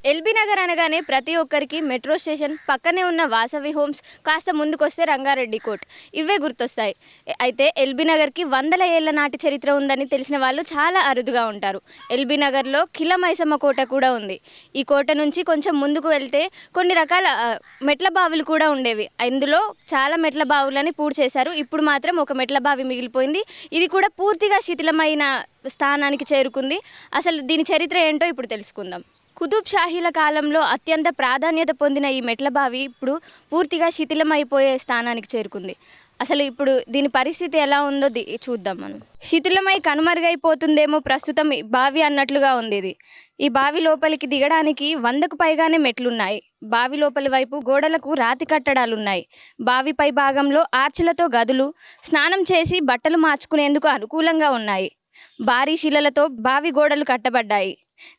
LB Nagar అనగానే ప్రతి ఒక్కరికి మెట్రో స్టేషన్, పక్కనే ఉన్న వాసవి హోమ్స్, కాస్త ముందుకొస్తే రంగారెడ్డి కోట్ ఇవే గుర్తొస్తాయి. అయితే ఎల్బీ నగర్కి వందల ఏళ్ల నాటి చరిత్ర ఉందని తెలిసిన వాళ్ళు చాలా అరుదుగా ఉంటారు. ఎల్బీ నగర్లో కిల మైసమ్మ కోట కూడా ఉంది. ఈ కోట నుంచి కొంచెం ముందుకు వెళ్తే కొన్ని రకాల మెట్ల బావులు కూడా ఉండేవి. ఇందులో చాలా మెట్ల బావులని పూర్తి చేశారు. ఇప్పుడు మాత్రం ఒక మెట్ల బావి మిగిలిపోయింది. ఇది కూడా పూర్తిగా శిథిలమైన స్థానానికి చేరుకుంది. అసలు దీని చరిత్ర ఏంటో ఇప్పుడు తెలుసుకుందాం. కుతుబ్ షాహీల కాలంలో అత్యంత ప్రాధాన్యత పొందిన ఈ మెట్ల బావి ఇప్పుడు పూర్తిగా శిథిలమైపోయే స్థానానికి చేరుకుంది. అసలు ఇప్పుడు దీని పరిస్థితి ఎలా ఉందో చూద్దాం మనం. శిథిలమై కనుమరుగైపోతుందేమో ప్రస్తుతం ఈ బావి అన్నట్లుగా ఉంది ఇది. ఈ బావి లోపలికి దిగడానికి 100కు పైగానే మెట్లున్నాయి. బావి లోపలి వైపు గోడలకు రాతి కట్టడాలున్నాయి. బావి పై భాగంలో ఆర్చులతో గదులు, స్నానం చేసి బట్టలు మార్చుకునేందుకు అనుకూలంగా ఉన్నాయి. భారీ శిలలతో బావి గోడలు కట్టబడ్డాయి.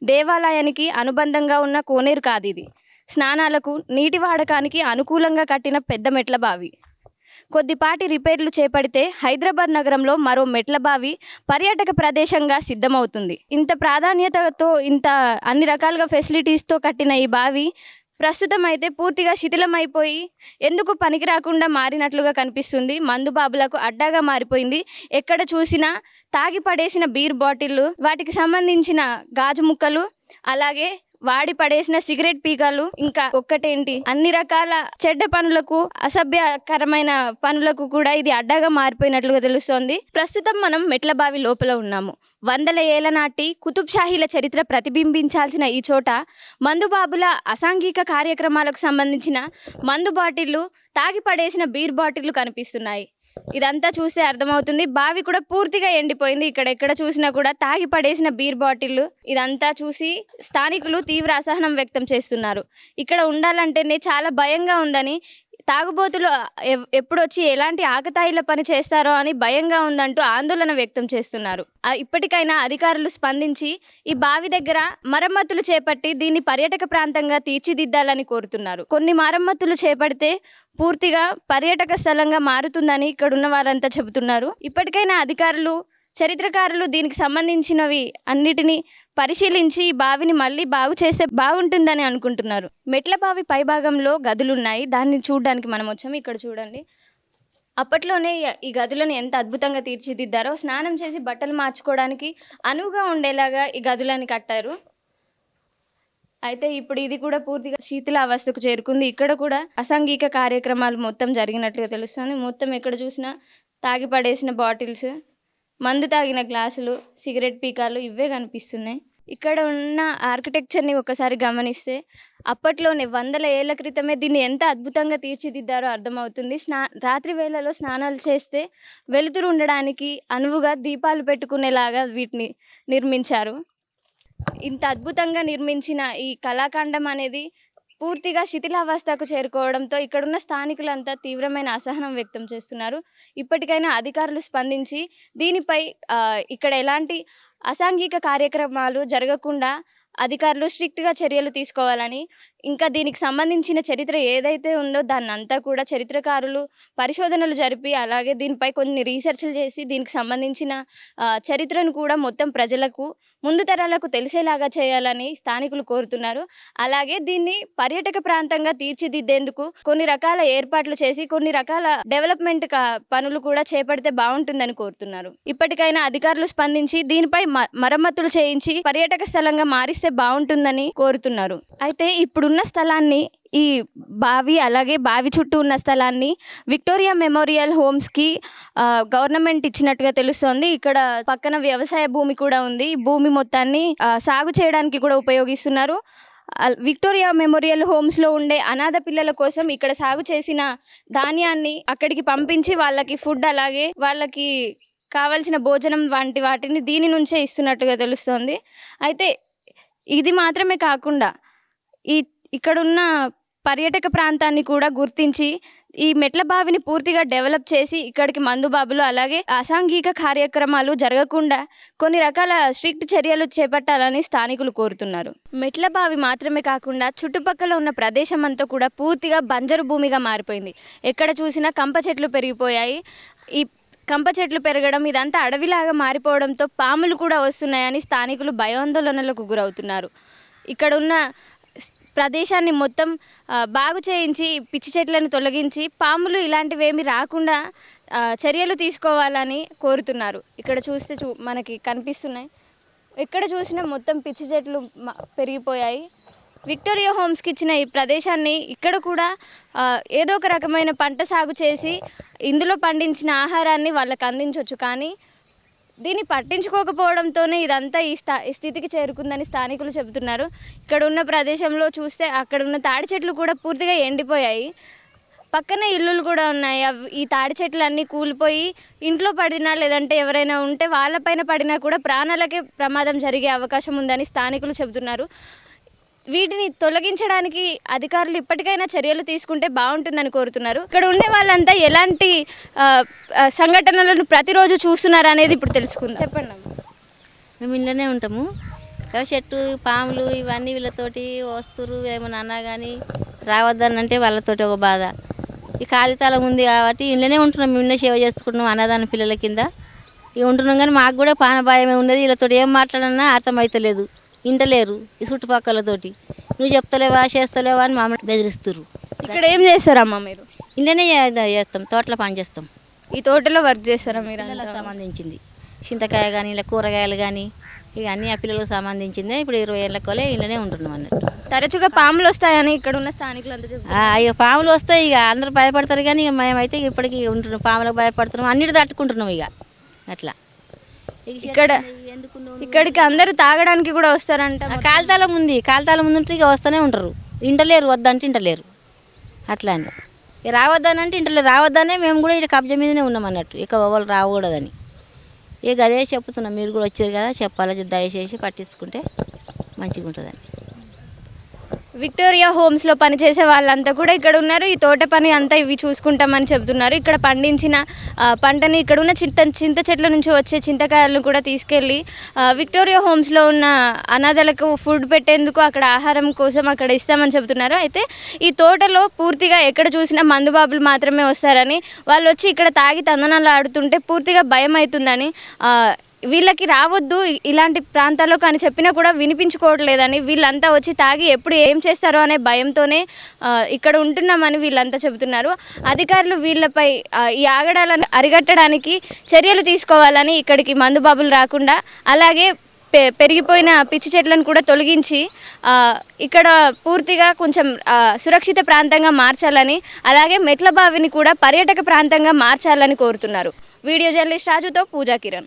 దేవాలయానికి అనుబంధంగా ఉన్న కోనేరు కాదిది. స్నానాలకు, నీటి వాడకానికి అనుకూలంగా కట్టిన పెద్ద మెట్ల బావి. కొద్దిపాటి రిపేర్లు చేపడితే హైదరాబాద్ నగరంలో మరో మెట్ల బావి పర్యాటక ప్రదేశంగా సిద్ధమవుతుంది. ఇంత ప్రాధాన్యతతో, అన్ని రకాలుగా ఫెసిలిటీస్తో కట్టిన ఈ బావి ప్రస్తుతం అయితే పూర్తిగా శిథిలమైపోయి ఎందుకు పనికి రాకుండా మారినట్లుగా కనిపిస్తుంది. మందుబాబులకు అడ్డాగా మారిపోయింది. ఎక్కడ చూసినా తాగి పడేసిన బీర్ బాటిళ్ళు, వాటికి సంబంధించిన గాజు ముక్కలు, అలాగే వాడి పడేసిన సిగరెట్ పీకాలు, ఇంకా ఒక్కటేంటి అన్ని రకాల చెడ్డ పనులకు, అసభ్యకరమైన పనులకు కూడా ఇది అడ్డాగా మారిపోయినట్లుగా తెలుస్తోంది. ప్రస్తుతం మనం మెట్ల బావి లోపల ఉన్నాము. వందల ఏళ్ల నాటి కుతుబ్ షాహీల చరిత్ర ప్రతిబింబించాల్సిన ఈ చోట మందుబాబుల అసాంఘిక కార్యక్రమాలకు సంబంధించిన మందు బాటిళ్లు, తాగి పడేసిన బీర్ బాటిళ్లు కనిపిస్తున్నాయి. ఇదంతా చూస్తే అర్థమవుతుంది. బావి కూడా పూర్తిగా ఎండిపోయింది. ఎక్కడ చూసినా కూడా తాగి పడేసిన బీర్ బాటిళ్లు. ఇదంతా చూసి స్థానికులు తీవ్ర అసహనం వ్యక్తం చేస్తున్నారు. ఇక్కడ ఉండాలంటేనే చాలా భయంగా ఉందని, తాగుబోతులు ఎప్పుడొచ్చి ఎలాంటి ఆకతాయిల పని చేస్తారో అని భయంగా ఉందంటూ ఆందోళన వ్యక్తం చేస్తున్నారు. ఇప్పటికైనా అధికారులు స్పందించి ఈ బావి దగ్గర మరమ్మతులు చేపట్టి దీన్ని పర్యాటక ప్రాంతంగా తీర్చిదిద్దాలని కోరుతున్నారు. కొన్ని మరమ్మతులు చేపడితే పూర్తిగా పర్యాటక స్థలంగా మారుతుందని ఇక్కడున్న వారంతా చెబుతున్నారు. ఇప్పటికైనా అధికారులు, చరిత్రకారులు దీనికి సంబంధించినవి అన్నిటినీ పరిశీలించి ఈ బావిని మళ్ళీ బాగు చేస్తే బాగుంటుందని అనుకుంటున్నారు. మెట్ల బావి పైభాగంలో గదులున్నాయి. దాన్ని చూడడానికి మనం వచ్చాము. ఇక్కడ చూడండి, అప్పట్లోనే ఈ గదులను ఎంత అద్భుతంగా తీర్చిదిద్దారో. స్నానం చేసి బట్టలు మార్చుకోవడానికి అనువుగా ఉండేలాగా ఈ గదులని కట్టారు. అయితే ఇప్పుడు ఇది కూడా పూర్తిగా శీతల అవస్థకు చేరుకుంది. ఇక్కడ కూడా అసాంఘిక కార్యక్రమాలు మొత్తం జరిగినట్లుగా తెలుస్తుంది. మొత్తం ఎక్కడ చూసినా తాగి పడేసిన బాటిల్స్, మందు తాగిన గ్లాసులు, సిగరెట్ పీకాలు ఇవే కనిపిస్తున్నాయి. ఇక్కడ ఉన్న ఆర్కిటెక్చర్ని ఒకసారి గమనిస్తే అప్పట్లోనే వందల ఏళ్ల క్రితమే దీన్ని ఎంత అద్భుతంగా తీర్చిదిద్దారో అర్థమవుతుంది. రాత్రి వేళలో స్నానాలు చేస్తే వెలుతురు ఉండడానికి అనువుగా దీపాలు పెట్టుకునేలాగా వీటిని నిర్మించారు. ఇంత అద్భుతంగా నిర్మించిన ఈ కళాఖండం అనేది పూర్తిగా శిథిలావస్థకు చేరుకోవడంతో ఇక్కడున్న స్థానికులంతా తీవ్రమైన అసహనం వ్యక్తం చేస్తున్నారు. ఇప్పటికైనా అధికారులు స్పందించి దీనిపై ఇక్కడ ఎలాంటి అసాంఘిక కార్యక్రమాలు జరగకుండా అధికారులు స్ట్రిక్ట్గా చర్యలు తీసుకోవాలని, ఇంకా దీనికి సంబంధించిన చరిత్ర ఏదైతే ఉందో దాన్ని అంతా కూడా చరిత్రకారులు పరిశోధనలు జరిపి, అలాగే దీనిపై కొన్ని రీసెర్చ్లు చేసి దీనికి సంబంధించిన చరిత్రను కూడా మొత్తం ప్రజలకు, ముందు తరాలకు తెలిసేలాగా చేయాలని స్థానికులు కోరుతున్నారు. అలాగే దీన్ని పర్యాటక ప్రాంతంగా తీర్చిదిద్దేందుకు కొన్ని రకాల ఏర్పాట్లు చేసి కొన్ని రకాల డెవలప్మెంట్ పనులు కూడా చేపడితే బాగుంటుందని కోరుతున్నారు. ఇప్పటికైనా అధికారులు స్పందించి దీనిపై మరమ్మతులు చేయించి పర్యాటక స్థలంగా మారిస్తే బాగుంటుందని కోరుతున్నారు. అయితే ఇప్పుడున్న స్థలాన్ని, ఈ బావి అలాగే బావి చుట్టూ ఉన్న స్థలాన్ని విక్టోరియా మెమోరియల్ హోమ్స్కి గవర్నమెంట్ ఇచ్చినట్టుగా తెలుస్తోంది. ఇక్కడ పక్కన వ్యవసాయ భూమి కూడా ఉంది. ఈ భూమి మొత్తాన్ని సాగు చేయడానికి కూడా ఉపయోగిస్తున్నారు. విక్టోరియా మెమోరియల్ హోమ్స్లో ఉండే అనాథ పిల్లల కోసం ఇక్కడ సాగు చేసిన ధాన్యాన్ని అక్కడికి పంపించి వాళ్ళకి ఫుడ్, అలాగే వాళ్ళకి కావలసిన భోజనం వంటి వాటిని దీని నుంచే ఇస్తున్నట్టుగా తెలుస్తోంది. అయితే ఇది మాత్రమే కాకుండా ఇక్కడున్న పర్యాటక ప్రాంతాన్ని కూడా గుర్తించి ఈ మెట్ల బావిని పూర్తిగా డెవలప్ చేసి ఇక్కడికి మందుబాబులు, అలాగే అసాంఘిక కార్యక్రమాలు జరగకుండా కొన్ని రకాల స్ట్రిక్ట్ చర్యలు చేపట్టాలని స్థానికులు కోరుతున్నారు. మెట్ల బావి మాత్రమే కాకుండా చుట్టుపక్కల ఉన్న ప్రదేశం అంతా కూడా పూర్తిగా బంజరు భూమిగా మారిపోయింది. ఎక్కడ చూసినా కంప చెట్లు పెరిగిపోయాయి. ఈ కంప చెట్లు పెరగడం, ఇదంతా అడవిలాగా మారిపోవడంతో పాములు కూడా వస్తున్నాయని స్థానికులు భయాందోళనలకు గురవుతున్నారు. ఇక్కడ ఉన్న ప్రదేశాన్ని మొత్తం బాగు చేయించి పిచ్చి చెట్లను తొలగించి పాములు ఇలాంటివి ఏమి రాకుండా చర్యలు తీసుకోవాలని కోరుతున్నారు. ఇక్కడ చూస్తే మనకి కనిపిస్తున్నాయి, ఎక్కడ చూసినా మొత్తం పిచ్చి చెట్లు పెరిగిపోయాయి. విక్టోరియా హోమ్స్కి ఇచ్చిన ఈ ప్రదేశాన్ని ఇక్కడ కూడా ఏదో ఒక రకమైన పంట సాగు చేసి ఇందులో పండించిన ఆహారాన్ని వాళ్ళకి అందించవచ్చు. కానీ దీన్ని పట్టించుకోకపోవడంతోనే ఇదంతా ఈ స్థితికి చేరుకుందని స్థానికులు చెబుతున్నారు. ఇక్కడ ఉన్న ప్రదేశంలో చూస్తే అక్కడ ఉన్న తాడి చెట్లు కూడా పూర్తిగా ఎండిపోయాయి. పక్కనే ఇల్లులు కూడా ఉన్నాయి. ఈ తాడి చెట్లు అన్నీ కూలిపోయి ఇంట్లో పడినా లేదంటే ఎవరైనా ఉంటే వాళ్ళపైన పడినా కూడా ప్రాణాలకే ప్రమాదం జరిగే అవకాశం ఉందని స్థానికులు చెబుతున్నారు. వీటిని తొలగించడానికి అధికారులు ఇప్పటికైనా చర్యలు తీసుకుంటే బాగుంటుందని కోరుతున్నారు. ఇక్కడ ఉండే వాళ్ళంతా ఎలాంటి సంఘటనలను ప్రతిరోజు చూస్తున్నారు అనేది ఇప్పుడు తెలుసుకుందాం. చెప్పండి. మేము ఇంట్లోనే ఉంటాము. చెట్టు పాములు ఇవన్నీ వీళ్ళతోటి వస్తురు ఏమన్నా అన్నా కానీ రావద్దని అంటే వాళ్ళతోటి ఒక బాధ. ఈ కాగితాలం ఉంది కాబట్టి ఇంట్లోనే ఉంటున్నాం. మేము సేవ చేసుకుంటున్నాం అన్నదాన పిల్లల కింద ఇక ఉంటున్నాం. కానీ మాకు కూడా ప్రాణభాయమే ఉన్నది. వీళ్ళతో ఏం మాట్లాడన్నా అర్థమవుతలేదు, ఇంటలేరు. ఈ చుట్టుపక్కలతోటి నువ్వు చెప్తలేవా చేస్తలేవా అని మమ్మల్ని బెదిరిస్తున్నారు. ఇక్కడ ఏం చేస్తారమ్మా మీరు? ఇంట్లోనే చేస్తాం, తోటలో పని చేస్తాం. ఈ తోటలో వర్క్ చేస్తారా మీరు? పిల్లలకు సంబంధించింది చింతకాయ కానీ ఇలా కూరగాయలు కానీ ఇక అన్నీ ఆ పిల్లలకు సంబంధించిందే. ఇప్పుడు 20 ఏళ్ళ కోలే ఇంట్లోనే ఉంటున్నాం అన్నట్టు. తరచుగా పాములు వస్తాయని ఇక్కడ ఉన్న స్థానికులు అంతా చెప్తారు. ఇక పాములు వస్తాయి, ఇక అందరూ భయపడతారు. కానీ ఇక మేమైతే ఇప్పటికీ ఉంటున్నాం, పాములకు భయపడుతున్నాం, అన్నిటి తట్టుకుంటున్నాం. ఇక అట్లా ఇక్కడికి అందరూ తాగడానికి కూడా వస్తారంట. కాలుతాలం ఉంది, కాలుతాలం ముందుంటే ఇక వస్తూనే ఉంటారు. ఇంటలేరు, వద్దంటే ఇంటలేరు. అట్లా అని ఇక రావద్దని అంటే ఇంటలేరు. రావద్దనే మేము కూడా ఇక్కడ కబ్జా మీదనే ఉన్నాం అన్నట్టు. ఇక వాళ్ళు రాకూడదని ఇక అదే చెప్తున్నాం. మీరు కూడా వచ్చారు కదా, చెప్పాలి, దయచేసి పట్టించుకుంటే మంచిగా ఉంటుందని. విక్టోరియా హోమ్స్లో పనిచేసే వాళ్ళంతా కూడా ఇక్కడ ఉన్నారు. ఈ తోట పని అంతా ఇవి చూసుకుంటామని చెబుతున్నారు. ఇక్కడ పండించిన పంటని ఇక్కడ ఉన్న చింత చెట్ల నుంచి వచ్చే చింతకాయలను కూడా తీసుకెళ్ళి విక్టోరియా హోమ్స్లో ఉన్న అనాథలకు ఫుడ్ పెట్టేందుకు అక్కడ ఆహారం కోసం అక్కడ ఇస్తామని చెబుతున్నారు. అయితే ఈ తోటలో పూర్తిగా ఎక్కడ చూసినా మందుబాబులు మాత్రమే వస్తారని, వాళ్ళు వచ్చి ఇక్కడ తాగి తందనాలు ఆడుతుంటే పూర్తిగా భయం అవుతుందని, వీళ్ళకి రావద్దు ఇలాంటి ప్రాంతాల్లో కానీ చెప్పినా కూడా వినిపించుకోవట్లేదని, వీళ్ళంతా వచ్చి తాగి ఎప్పుడు ఏం చేస్తారో అనే భయంతోనే ఇక్కడ ఉంటున్నామని వీళ్ళంతా చెబుతున్నారు. అధికారులు వీళ్ళపై ఈ ఆగడాలను అరికట్టడానికి చర్యలు తీసుకోవాలని, ఇక్కడికి మందుబాబులు రాకుండా అలాగే పెరిగిపోయిన పిచ్చి చెట్లను కూడా తొలగించి ఇక్కడ పూర్తిగా కొంచెం సురక్షిత ప్రాంతంగా మార్చాలని, అలాగే మెట్ల బావిని కూడా పర్యాటక ప్రాంతంగా మార్చాలని కోరుతున్నారు. వీడియో జర్నలిస్ట్ రాజుతో పూజా కిరణ్.